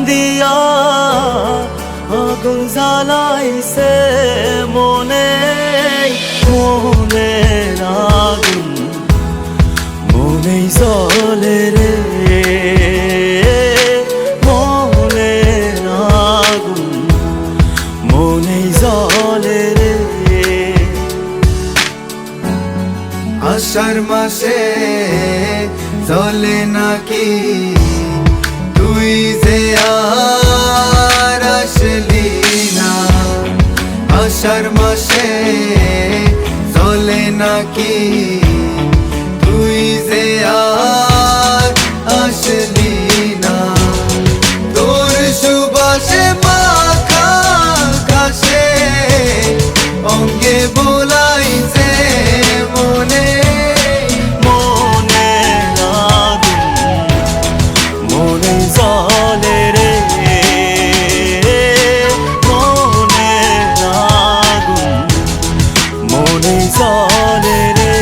দিয়া আগুন জ্বালাইছে মনে মনের আগুন মনেই জ্বলে রে মনের আগুন মনেই জ্বলে রে। আষাঢ় মাসে জ্বলে নাকি তুই যে আর আসলি না, আষাঢ় মাসে জ্বলে নাকি তুই যে আর আসলি না। তোর সুবাসে মাখা ঘাসে অঙ্গে বোলাইছে মনে মনের আগুন মনেই জ্বলে রে মনের আগুন মনেই জ্বলে রে।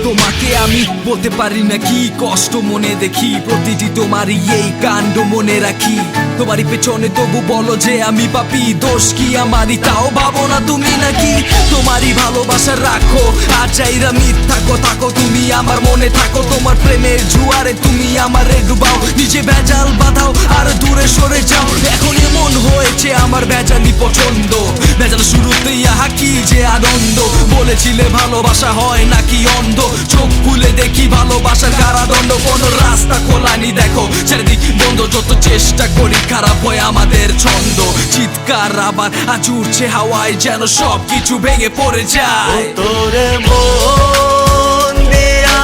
তোমাকে আমি বলতে পারি না কি কষ্ট মনে দেখি, প্রতিটি তোমারই এই কাণ্ড মনে রাখি। তোমারই পেছনে তবু বলো যে আমি পাপি, দোষ কি আমারই তাও ভাবো না তুমি নাকি। তোমারই ভালোবাসা রাখো আর চাইরা মিথ্যা থাকো, তুমি আমার মনে থাকো। তোমার প্রেমের জুয়ারে তুমি আমারে ডুবাও, নিজে ভেজাল বাঁধাও আর দূরে সরে যাও। এখন এমন হয়েছে আমার ভেজালি পছন্দ, ভেজাল শুরুতেই আহা কি যে আনন্দ। বলেছিলে ভালোবাসা হয় নাকি অন্ধ, চোখ খুলে দেখি ভালোবাসার কারাদণ্ড। কোনো রাস্তা খোলানি দেখো, চারিদিক বন্ধ, যত চেষ্টা করি খারাপ হয় আমাদের ছন্দ। চিৎকার আবার আজ উঠছে হাওয়ায়, যেন সব কিছু ভেঙে পড়ে যায়। তোরে মন দিয়া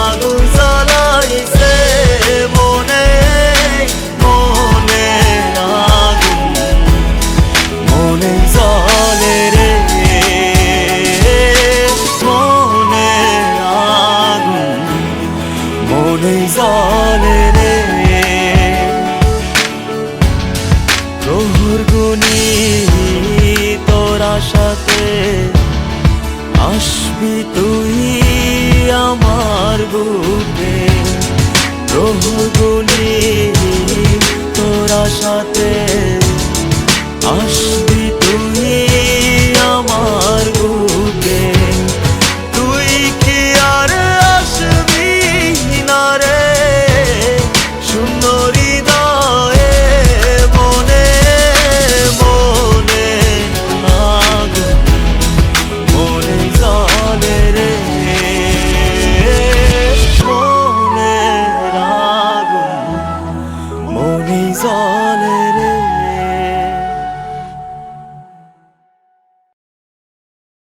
আগুন জ্বালাইছে মনে মনের আগুন মনে জ্বলে রে মনের আগুন মনে জ্বলে রে। প্রহর গুনি তোরা সাথে আসবি তুই আমার বুকে, প্রহর গুনি তোরা সাথে